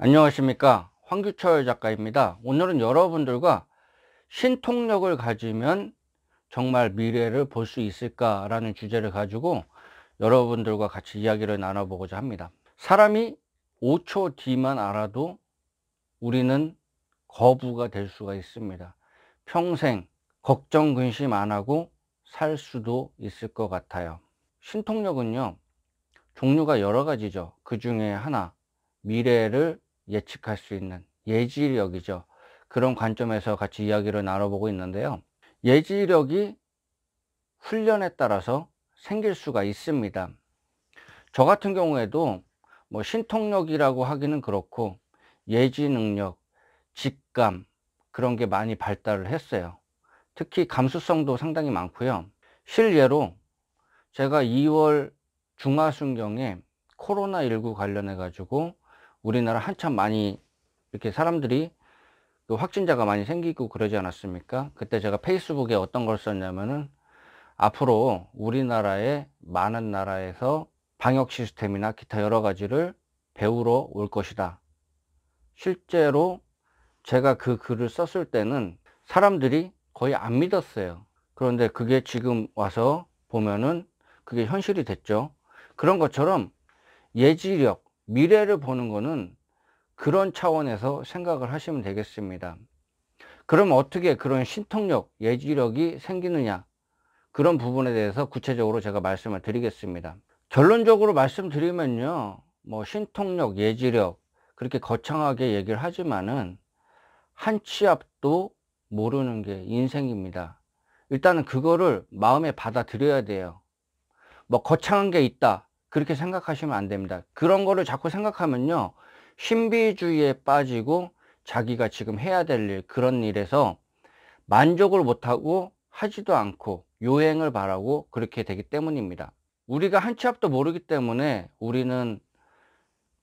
안녕하십니까, 황규철 작가입니다. 오늘은 여러분들과 신통력을 가지면 정말 미래를 볼 수 있을까 라는 주제를 가지고 여러분들과 같이 이야기를 나눠보고자 합니다. 사람이 5초 뒤만 알아도 우리는 거부가 될 수가 있습니다. 평생 걱정 근심 안 하고 살 수도 있을 것 같아요. 신통력은요, 종류가 여러 가지죠. 그 중에 하나, 미래를 예측할 수 있는 예지력이죠. 그런 관점에서 같이 이야기를 나눠보고 있는데요. 예지력이 훈련에 따라서 생길 수가 있습니다. 저 같은 경우에도 뭐 신통력이라고 하기는 그렇고 예지 능력, 직감, 그런 게 많이 발달을 했어요. 특히 감수성도 상당히 많고요. 실예로 제가 2월 중하순경에 코로나19 관련해 가지고 우리나라 한참 많이 이렇게 사람들이 그 확진자가 많이 생기고 그러지 않았습니까? 그때 제가 페이스북에 어떤 걸 썼냐면은 앞으로 우리나라의 많은 나라에서 방역 시스템이나 기타 여러 가지를 배우러 올 것이다. 실제로 제가 그 글을 썼을 때는 사람들이 거의 안 믿었어요. 그런데 그게 지금 와서 보면은 그게 현실이 됐죠. 그런 것처럼 예지력, 미래를 보는 거는 그런 차원에서 생각을 하시면 되겠습니다. 그럼 어떻게 그런 신통력, 예지력이 생기느냐, 그런 부분에 대해서 구체적으로 제가 말씀을 드리겠습니다. 결론적으로 말씀드리면요, 뭐 신통력, 예지력 그렇게 거창하게 얘기를 하지만은 한 치 앞도 모르는 게 인생입니다. 일단은 그거를 마음에 받아들여야 돼요. 뭐 거창한 게 있다, 그렇게 생각하시면 안 됩니다. 그런 거를 자꾸 생각하면요, 신비주의에 빠지고 자기가 지금 해야 될 일, 그런 일에서 만족을 못하고 하지도 않고 요행을 바라고 그렇게 되기 때문입니다. 우리가 한 치 앞도 모르기 때문에 우리는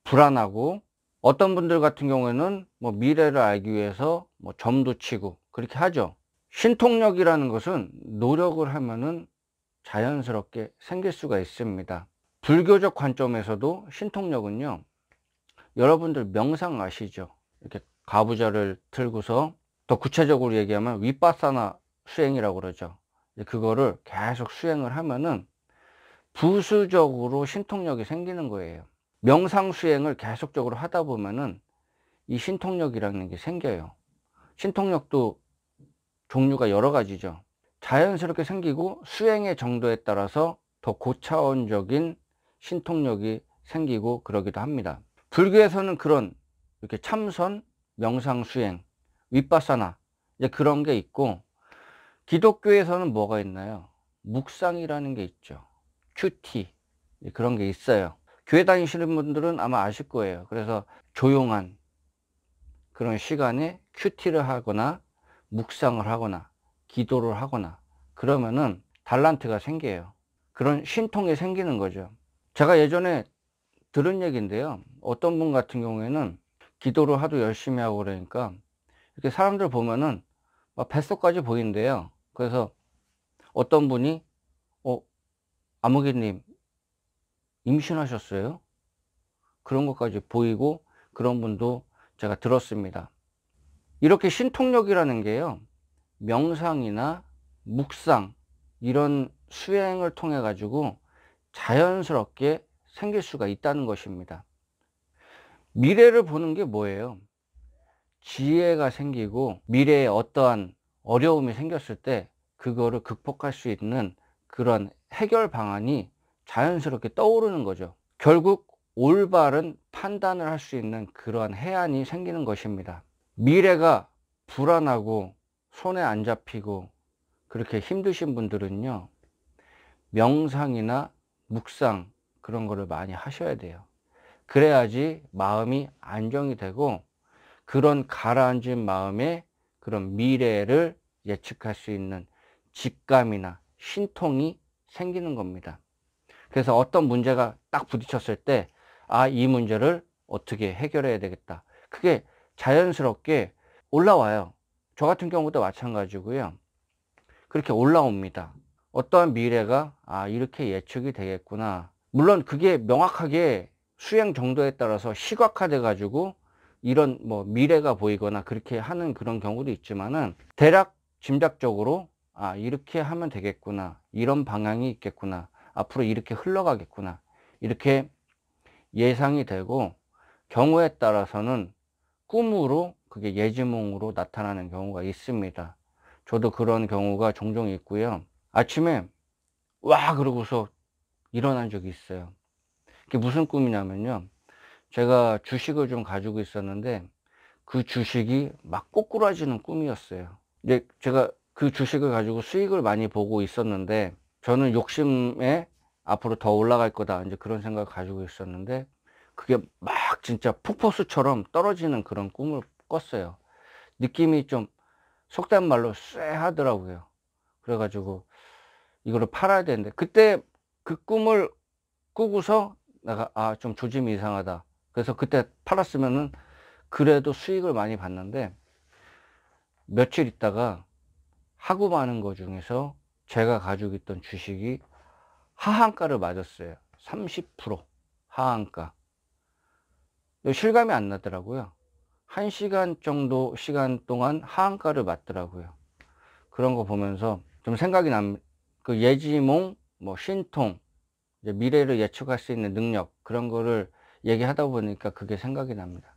불안하고, 어떤 분들 같은 경우에는 뭐 미래를 알기 위해서 뭐 점도 치고 그렇게 하죠. 신통력이라는 것은 노력을 하면은 자연스럽게 생길 수가 있습니다. 불교적 관점에서도 신통력은요, 여러분들 명상 아시죠? 이렇게 가부좌를 틀고서, 더 구체적으로 얘기하면 위파사나 수행이라고 그러죠. 그거를 계속 수행을 하면은 부수적으로 신통력이 생기는 거예요. 명상 수행을 계속적으로 하다 보면은 이 신통력이라는 게 생겨요. 신통력도 종류가 여러 가지죠. 자연스럽게 생기고 수행의 정도에 따라서 더 고차원적인 신통력이 생기고 그러기도 합니다. 불교에서는 그런 이렇게 참선, 명상 수행, 윗바사나 이제 그런 게 있고, 기독교에서는 뭐가 있나요? 묵상이라는 게 있죠. 큐티, 그런 게 있어요. 교회 다니시는 분들은 아마 아실 거예요. 그래서 조용한 그런 시간에 큐티를 하거나 묵상을 하거나 기도를 하거나 그러면은 달란트가 생겨요. 그런 신통이 생기는 거죠. 제가 예전에 들은 얘기인데요, 어떤 분 같은 경우에는 기도를 하도 열심히 하고 그러니까 이렇게 사람들 보면은 막 뱃속까지 보인대요. 그래서 어떤 분이 아무개님 임신하셨어요? 그런 것까지 보이고, 그런 분도 제가 들었습니다. 이렇게 신통력이라는 게요, 명상이나 묵상, 이런 수행을 통해 가지고 자연스럽게 생길 수가 있다는 것입니다. 미래를 보는 게 뭐예요? 지혜가 생기고 미래에 어떠한 어려움이 생겼을 때 그거를 극복할 수 있는 그런 해결 방안이 자연스럽게 떠오르는 거죠. 결국 올바른 판단을 할 수 있는 그러한 해안이 생기는 것입니다. 미래가 불안하고 손에 안 잡히고 그렇게 힘드신 분들은요, 명상이나 묵상, 그런 거를 많이 하셔야 돼요. 그래야지 마음이 안정이 되고 그런 가라앉은 마음에 그런 미래를 예측할 수 있는 직감이나 신통이 생기는 겁니다. 그래서 어떤 문제가 딱 부딪혔을 때, 이 문제를 어떻게 해결해야 되겠다, 그게 자연스럽게 올라와요. 저 같은 경우도 마찬가지고요. 그렇게 올라옵니다. 어떠한 미래가 이렇게 예측이 되겠구나. 물론 그게 명확하게 수행 정도에 따라서 시각화돼 가지고 이런 뭐 미래가 보이거나 그렇게 하는 그런 경우도 있지만은, 대략 짐작적으로 아, 이렇게 하면 되겠구나, 이런 방향이 있겠구나, 앞으로 이렇게 흘러가겠구나, 이렇게 예상이 되고, 경우에 따라서는 꿈으로 그게 예지몽으로 나타나는 경우가 있습니다. 저도 그런 경우가 종종 있고요. 아침에 와 그러고서 일어난 적이 있어요. 그게 무슨 꿈이냐면요, 제가 주식을 좀 가지고 있었는데 그 주식이 막 꼬꾸라지는 꿈이었어요. 근데 제가 그 주식을 가지고 수익을 많이 보고 있었는데, 저는 욕심에 앞으로 더 올라갈 거다, 이제 그런 생각을 가지고 있었는데, 그게 막 진짜 폭포수처럼 떨어지는 그런 꿈을 꿨어요. 느낌이 좀 속된 말로 쎄하더라고요. 그래가지고 이거를 팔아야 되는데, 그때 그 꿈을 꾸고서 내가 아, 좀 조짐이 이상하다, 그래서 그때 팔았으면은 그래도 수익을 많이 봤는데, 며칠 있다가 하고 많은 거 중에서 제가 가지고 있던 주식이 하한가를 맞았어요. 30% 하한가. 실감이 안 나더라고요. 1시간 정도 시간 동안 하한가를 맞더라고요. 그런 거 보면서 좀 생각이 그 예지몽, 뭐 신통, 이제 미래를 예측할 수 있는 능력, 그런 거를 얘기하다 보니까 그게 생각이 납니다.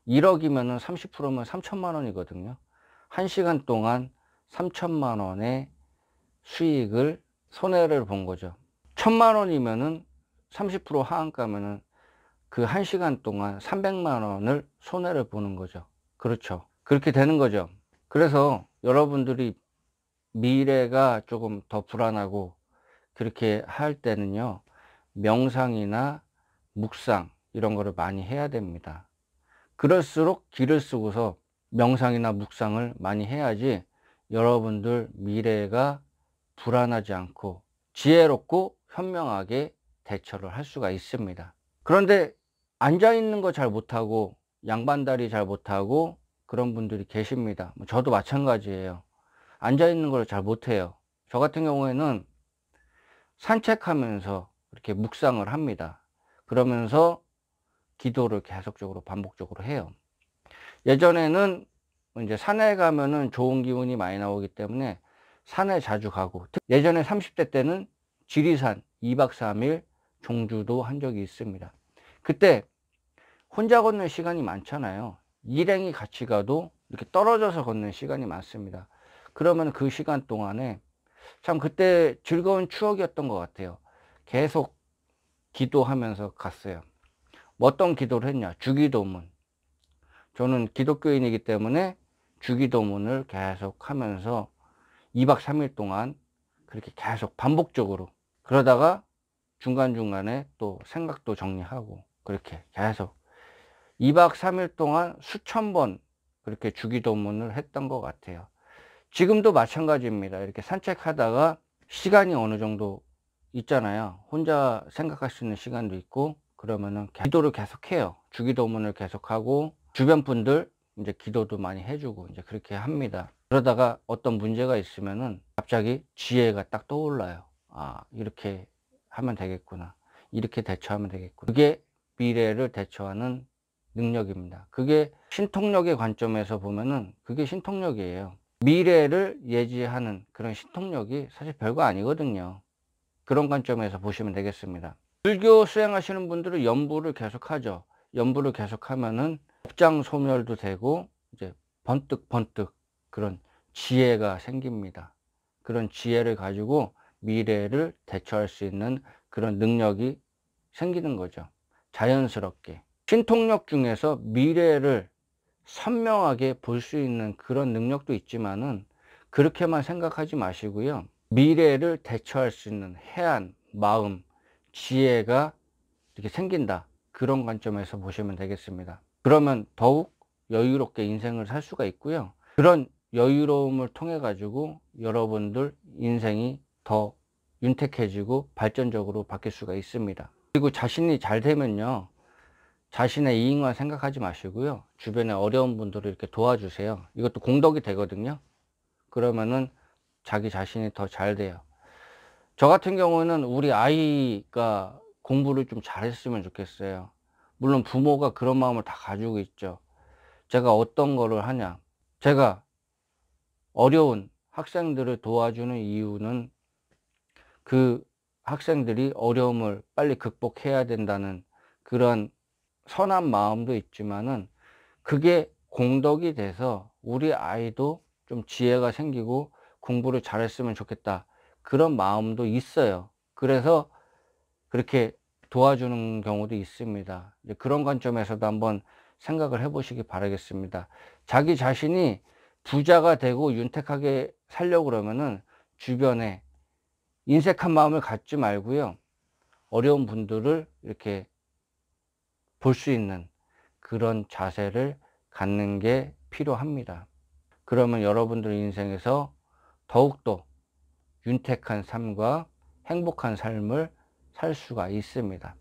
1억이면은 30%면 3천만 원이거든요. 1시간 동안 3천만 원의 수익을, 손해를 본 거죠. 1천만 원이면은 30% 하한가면은 그 1시간 동안 300만 원을 손해를 보는 거죠. 그렇죠. 그렇게 되는 거죠. 그래서 여러분들이 미래가 조금 더 불안하고 그렇게 할 때는요, 명상이나 묵상 이런 거를 많이 해야 됩니다. 그럴수록 길을 쓰고서 명상이나 묵상을 많이 해야지 여러분들 미래가 불안하지 않고 지혜롭고 현명하게 대처를 할 수가 있습니다. 그런데 앉아 있는 거 잘 못하고 양반다리 잘 못하고 그런 분들이 계십니다. 저도 마찬가지예요. 앉아 있는 걸 잘 못해요. 저 같은 경우에는 산책하면서 이렇게 묵상을 합니다. 그러면서 기도를 계속적으로 반복적으로 해요. 예전에는 이제 산에 가면은 좋은 기운이 많이 나오기 때문에 산에 자주 가고, 예전에 30대 때는 지리산 2박 3일 종주도 한 적이 있습니다. 그때 혼자 걷는 시간이 많잖아요. 일행이 같이 가도 이렇게 떨어져서 걷는 시간이 많습니다. 그러면 그 시간 동안에 참 그때 즐거운 추억이었던 것 같아요. 계속 기도하면서 갔어요. 뭐 어떤 기도를 했냐, 주기도문. 저는 기독교인이기 때문에 주기도문을 계속 하면서 2박 3일 동안 그렇게 계속 반복적으로, 그러다가 중간중간에 또 생각도 정리하고, 그렇게 계속 2박 3일 동안 수천 번 그렇게 주기도문을 했던 것 같아요. 지금도 마찬가지입니다. 이렇게 산책하다가 시간이 어느 정도 있잖아요. 혼자 생각할 수 있는 시간도 있고, 그러면은 기도를 계속해요. 주기도문을 계속하고, 주변 분들 이제 기도도 많이 해주고, 이제 그렇게 합니다. 그러다가 어떤 문제가 있으면은 갑자기 지혜가 딱 떠올라요. 아, 이렇게 하면 되겠구나, 이렇게 대처하면 되겠구나. 그게 미래를 대처하는 능력입니다. 그게 신통력의 관점에서 보면은 그게 신통력이에요. 미래를 예지하는 그런 신통력이 사실 별거 아니거든요. 그런 관점에서 보시면 되겠습니다. 불교 수행하시는 분들은 연부를 계속하죠. 연부를 계속하면은 업장 소멸도 되고, 이제 번뜩 그런 지혜가 생깁니다. 그런 지혜를 가지고 미래를 대처할 수 있는 그런 능력이 생기는 거죠. 자연스럽게. 신통력 중에서 미래를 선명하게 볼 수 있는 그런 능력도 있지만은, 그렇게만 생각하지 마시고요, 미래를 대처할 수 있는 해안, 마음, 지혜가 이렇게 생긴다, 그런 관점에서 보시면 되겠습니다. 그러면 더욱 여유롭게 인생을 살 수가 있고요, 그런 여유로움을 통해 가지고 여러분들 인생이 더 윤택해지고 발전적으로 바뀔 수가 있습니다. 그리고 자신이 잘 되면요, 자신의 이익만 생각하지 마시고요, 주변에 어려운 분들을 이렇게 도와주세요. 이것도 공덕이 되거든요. 그러면은 자기 자신이 더 잘 돼요. 저 같은 경우는 우리 아이가 공부를 좀 잘했으면 좋겠어요. 물론 부모가 그런 마음을 다 가지고 있죠. 제가 어떤 거를 하냐. 제가 어려운 학생들을 도와주는 이유는 그 학생들이 어려움을 빨리 극복해야 된다는 그런 선한 마음도 있지만은, 그게 공덕이 돼서 우리 아이도 좀 지혜가 생기고 공부를 잘했으면 좋겠다, 그런 마음도 있어요. 그래서 그렇게 도와주는 경우도 있습니다. 이제 그런 관점에서도 한번 생각을 해 보시기 바라겠습니다. 자기 자신이 부자가 되고 윤택하게 살려고 그러면은 주변에 인색한 마음을 갖지 말고요, 어려운 분들을 이렇게 볼 수 있는 그런 자세를 갖는 게 필요합니다. 그러면 여러분들 인생에서 더욱더 윤택한 삶과 행복한 삶을 살 수가 있습니다.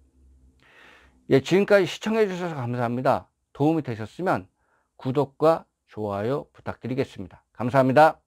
예, 지금까지 시청해 주셔서 감사합니다. 도움이 되셨으면 구독과 좋아요 부탁드리겠습니다. 감사합니다.